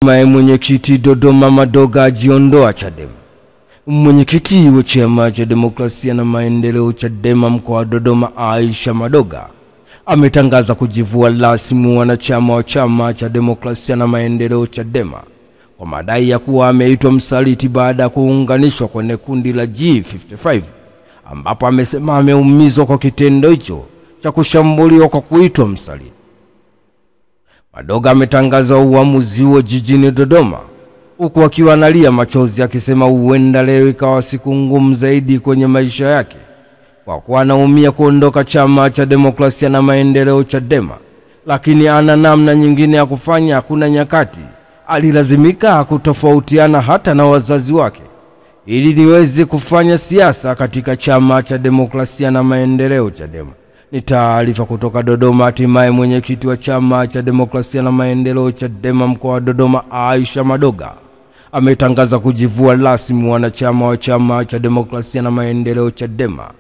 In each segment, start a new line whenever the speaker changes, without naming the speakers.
Mwenyekiti Dodoma Madoga ajiondoa Chadema. Mwenyekiti wa Chama cha Demokrasia na Maendeleo Chadema mkoa wa Dodoma Aisha Madoga ametangaza kujivua rasmi wanachama wa Chama cha Demokrasia na Maendeleo Chadema kwa madai ya kuwa ameitwa msaliti baada ya kuunganishwa kwenye kundi la G55, ambapo amesema ameumizwa kwa kitendo hicho cha kushambuliwa kwa kuitwa msaliti. Madoga ametangaza uamuzi wa jijini Dodoma huku akiwa analia machozi akisema huenda leo ikawa siku ngumu zaidi kwenye maisha yake kwa kuwa anaumia kuondoka Chama cha Demokrasia na Maendeleo Chadema, lakini ana namna nyingine ya kufanya. Hakuna nyakati alilazimika kutofautiana hata na wazazi wake ili niweze kufanya siasa katika Chama cha Demokrasia na Maendeleo Chadema. Ni taarifa kutoka Dodoma. Hatimaye mwenyekiti wa Chama cha Demokrasia na Maendeleo Chadema mkoa wa Dodoma Aisha Madoga ametangaza kujivua rasmi wanachama wa Chama cha Demokrasia na Maendeleo Chadema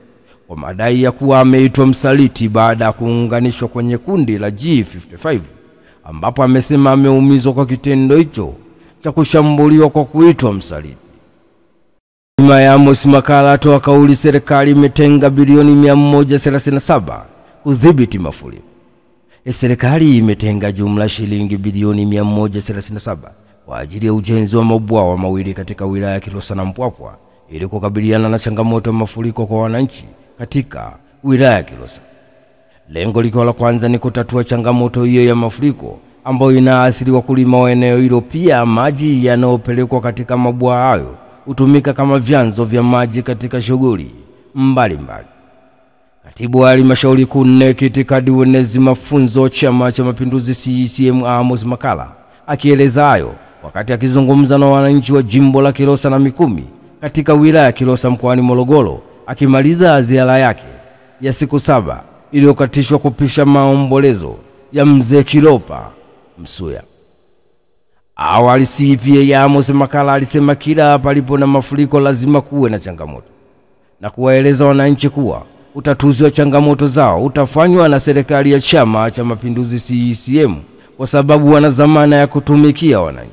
kwa madai ya kuwa ameitwa msaliti baada ya kuunganishwa kwenye kundi la G55, ambapo amesema ameumizwa kwa kitendo hicho cha kushambuliwa kwa kuitwa msaliti. Amos Makala atoa kauli serikali imetenga bilioni 137 kudhibiti mafuriko. Serikali imetenga jumla shilingi bilioni 137 kwa ajili ya ujenzi wa mabwawa mawili katika wilaya ya Kilosa na Mpwapwa ili kukabiliana na changamoto ya mafuriko kwa wananchi katika wilaya ya Kilosa. Lengo likiwa la kwanza ni kutatua changamoto hiyo ya mafuriko ambayo inaathiri wakulima wa eneo hilo. Pia maji yanayopelekwa katika mabwawa hayo hutumika kama vyanzo vya maji katika shughuli mbalimbali. Katibu wa halmashauri kuu itikadi uenezi mafunzo Chama cha Mapinduzi CCM Amos Makala akieleza hayo wakati akizungumza na wananchi wa jimbo la Kilosa na Mikumi katika wilaya ya Kilosa mkoani Morogoro, akimaliza ziara yake ya siku 7 iliyokatishwa kupisha maombolezo ya mzee Kilopa Msuya. Awali CPA Amos Makala alisema kila palipo na mafuriko lazima kuwe na changamoto, na kuwaeleza wananchi kuwa utatuzi wa changamoto zao utafanywa na serikali ya Chama cha Mapinduzi CCM kwa sababu wana dhamana ya kutumikia wananchi.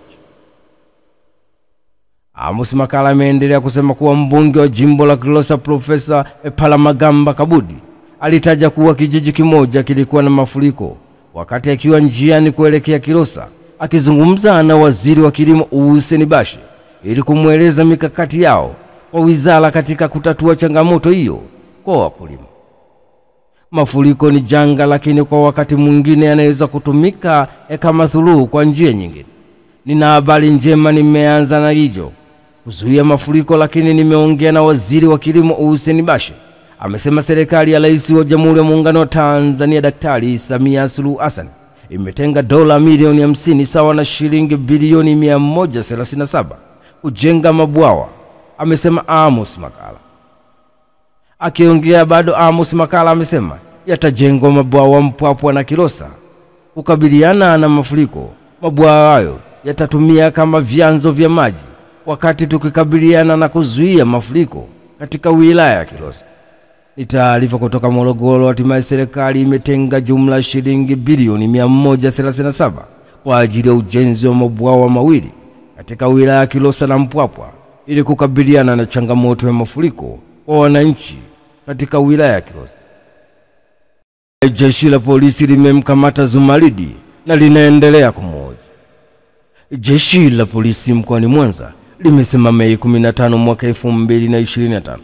Amos Makala ameendelea kusema kuwa mbunge wa jimbo la Kilosa Profesa Palamagamba Kabudi alitaja kuwa kijiji kimoja kilikuwa na mafuriko wakati akiwa njiani kuelekea Kilosa, akizungumza na waziri wa kilimo Hussein Bashe ili kumweleza mikakati yao kwa wizara katika kutatua changamoto hiyo kwa wakulima. Mafuriko ni janga, lakini kwa wakati mwingine yanaweza kutumika kama suluhu kwa njia nyingine. Nina habari njema, nimeanza na hizo kuzuia mafuriko, lakini nimeongea na waziri wa kilimo Hussein Bashe. Amesema serikali ya Rais wa Jamhuri ya Muungano wa Tanzania Daktari Samia Suluhu Hassan imetenga dola milioni 50 sawa na shilingi bilioni 137 kujenga mabwawa, amesema Amos Makala. Akiongea bado, Amos Makala amesema yatajengwa mabwawa Mpwapwa na Kilosa kukabiliana na mafuriko. Mabwawa hayo yatatumia kama vyanzo vya maji wakati tukikabiliana na kuzuia mafuriko katika wilaya ya Kilosa. Ni taarifa kutoka Morogoro. Hatimaye serikali imetenga jumla shilingi bilioni 137 kwa ajili ya ujenzi wa mabwawa mawili katika wilaya ya Kilosa na Mpwapwa ili kukabiliana na changamoto ya mafuriko kwa wananchi katika wilaya ya Kilosa. Jeshi la polisi limemkamata Zumaridi na linaendelea kumhoji. Jeshi la polisi mkoani Mwanza limesema Mei 15 mwaka 2025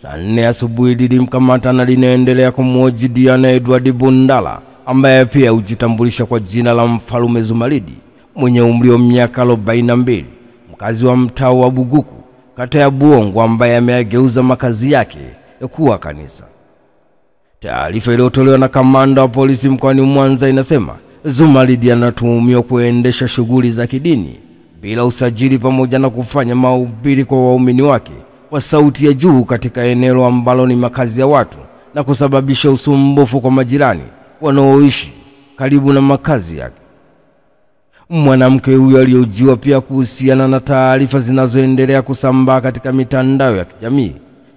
saa 4 asubuhi lilimkamata na linaendelea kumhoji Diana Edward Bundala, ambaye pia hujitambulisha kwa jina la Mfalume Zumaridi, mwenye umri wa miaka 42, mkazi wa mtaa wa Buguku kata ya Buongo, ambaye amegeuza makazi yake kuwa kanisa. Taarifa iliyotolewa na kamanda wa polisi mkoani Mwanza inasema Zumaridi anatuhumiwa kuendesha shughuli za kidini bila usajili pamoja na kufanya mahubiri kwa waumini wake kwa sauti ya juu katika eneo ambalo ni makazi ya watu na kusababisha usumbufu kwa majirani wanaoishi karibu na makazi yake. Mwanamke huyo alihojiwa pia kuhusiana na taarifa zinazoendelea kusambaa katika mitandao ya kijamii,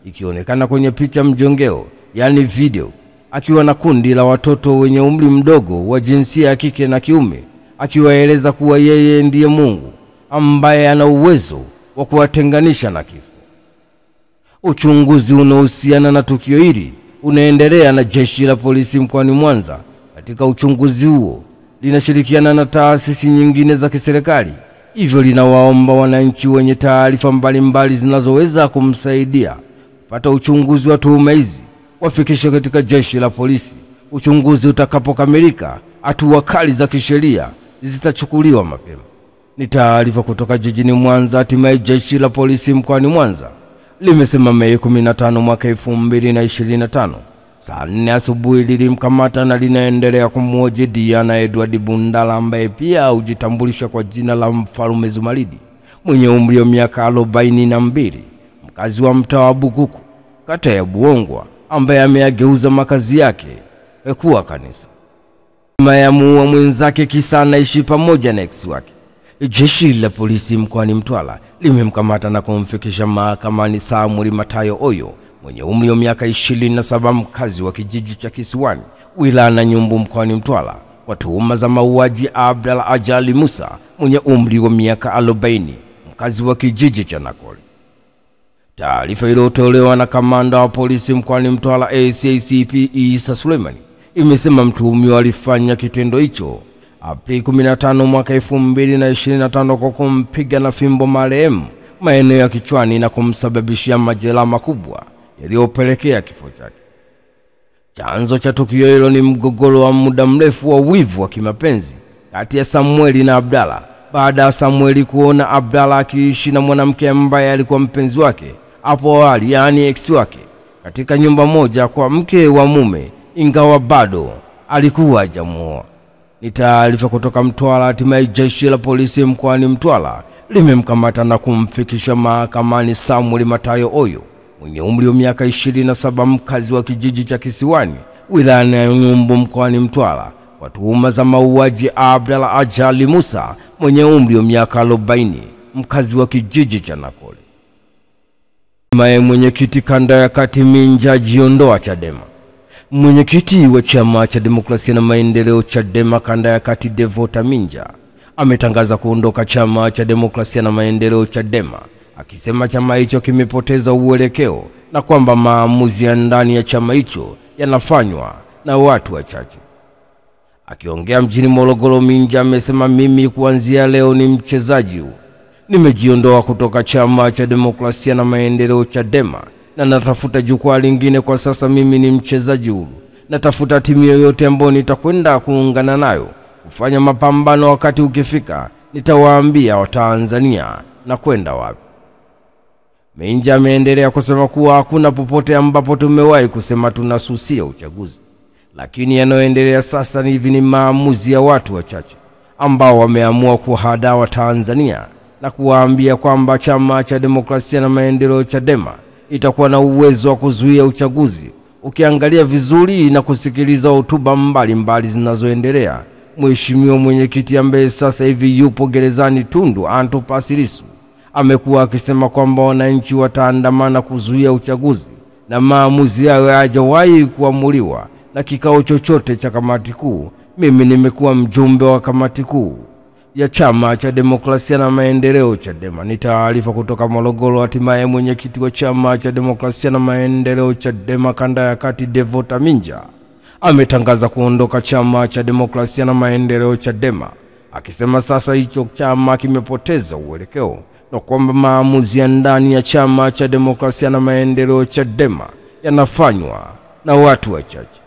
ikionekana kwenye picha mjongeo, yani video, akiwa na kundi la watoto wenye umri mdogo wa jinsia ya kike na kiume akiwaeleza kuwa yeye ndiye Mungu ambaye ana uwezo wa kuwatenganisha na kifo. Uchunguzi unaohusiana na tukio hili unaendelea na jeshi la polisi mkoani Mwanza. Katika uchunguzi huo linashirikiana na taasisi nyingine za kiserikali, hivyo linawaomba wananchi wenye taarifa mbalimbali zinazoweza kumsaidia kupata uchunguzi wa tuhuma hizi wafikishe katika jeshi la polisi. Uchunguzi utakapokamilika, hatua kali za kisheria zitachukuliwa mapema. Ni taarifa kutoka jijini Mwanza. Hatimaye jeshi la polisi mkoani Mwanza limesema Mei 15 mwaka 2025 saa 4 asubuhi lilimkamata na linaendelea kumhoji Diana Edward Bundala ambaye pia hujitambulisha kwa jina la Mfalme Zumaridi, mwenye umri wa miaka 42, mkazi wa mtaa wa Bukuku, kata ya Buongwa, ambaye ameageuza makazi yake kuwa kanisa. Mayamuua mwenzake kisa anaishi pamoja na ex wake. Jeshi la polisi mkoani Mtwara limemkamata na kumfikisha mahakamani Samuel Matayo Oyo, mwenye umri wa miaka 27, mkazi wa kijiji cha Kisiwani, wilaya Nyumbu mkoani Mtwara, kwa tuhuma za mauaji Abdalla Ajali Musa, mwenye umri wa miaka 40, mkazi wa kijiji cha Nakoli. Taarifa iliyotolewa na kamanda wa polisi mkoani Mtwara ACP Isa Suleiman imesema mtuhumiwa alifanya kitendo hicho Aprili 15 mwaka 2025 kwa kumpiga na fimbo marehemu maeneo ya kichwani na kumsababishia majeraha makubwa yaliyopelekea kifo chake. Chanzo cha tukio hilo ni mgogoro wa muda mrefu wa wivu wa kimapenzi kati ya Samueli na Abdalla, baada ya Samueli kuona Abdalla akiishi na mwanamke ambaye alikuwa mpenzi wake hapo awali, yani ex wake, katika nyumba moja kwa mke wa mume, ingawa bado alikuwa hajamuoa. Ni taarifa kutoka Mtwara. Hatimaye jeshi la polisi mkoani Mtwara limemkamata na kumfikisha mahakamani Samuel Matayo Oyo, mwenye umri wa miaka 27, mkazi wa kijiji cha Kisiwani, wilaya ya Nyumbu mkoani Mtwara, kwa tuhuma za mauaji Abdalla Ajali Musa, mwenye umri wa miaka 40, mkazi wa kijiji cha Nakoli. Mwenyekiti kanda ya kati Minja ajiondoa Chadema. Mwenyekiti wa chama cha demokrasia na maendeleo Chadema kanda ya kati Devota Minja ametangaza kuondoka chama cha demokrasia na maendeleo Chadema, akisema chama hicho kimepoteza uelekeo na kwamba maamuzi ya ndani ya chama hicho yanafanywa na watu wachache. Akiongea mjini Morogoro, Minja amesema, mimi kuanzia leo ni mchezaji huu. Nimejiondoa kutoka chama cha demokrasia na maendeleo Chadema na natafuta jukwaa lingine. Kwa sasa mimi ni mchezaji huru. Natafuta timu yoyote ambayo nitakwenda kuungana nayo kufanya mapambano. Wakati ukifika nitawaambia Watanzania na kwenda wapi. Minja ameendelea kusema kuwa hakuna popote ambapo tumewahi kusema tunasusia uchaguzi, lakini yanayoendelea sasa ni maamuzi ya watu wachache ambao wameamua kuhadaa Watanzania na kuwaambia kwamba chama cha demokrasia na maendeleo Chadema itakuwa na uwezo wa kuzuia uchaguzi. Ukiangalia vizuri na kusikiliza hotuba mbalimbali zinazoendelea, mheshimiwa mwenyekiti ambaye sasa hivi yupo gerezani Tundu Antipas Lissu amekuwa akisema kwamba wananchi wataandamana kuzuia uchaguzi na maamuzi yao hayajawahi kuamuliwa na kikao chochote cha kamati kuu. Mimi nimekuwa mjumbe wa kamati kuu ya chama cha demokrasia na maendeleo Chadema. Ni taarifa kutoka Morogoro. Hatimaye mwenyekiti wa chama cha demokrasia na maendeleo Chadema kanda ya kati Devota Minja ametangaza kuondoka chama cha demokrasia na maendeleo Chadema, akisema sasa hicho chama kimepoteza uelekeo na kwamba maamuzi ya ndani ya chama cha demokrasia na maendeleo Chadema yanafanywa na watu wachache.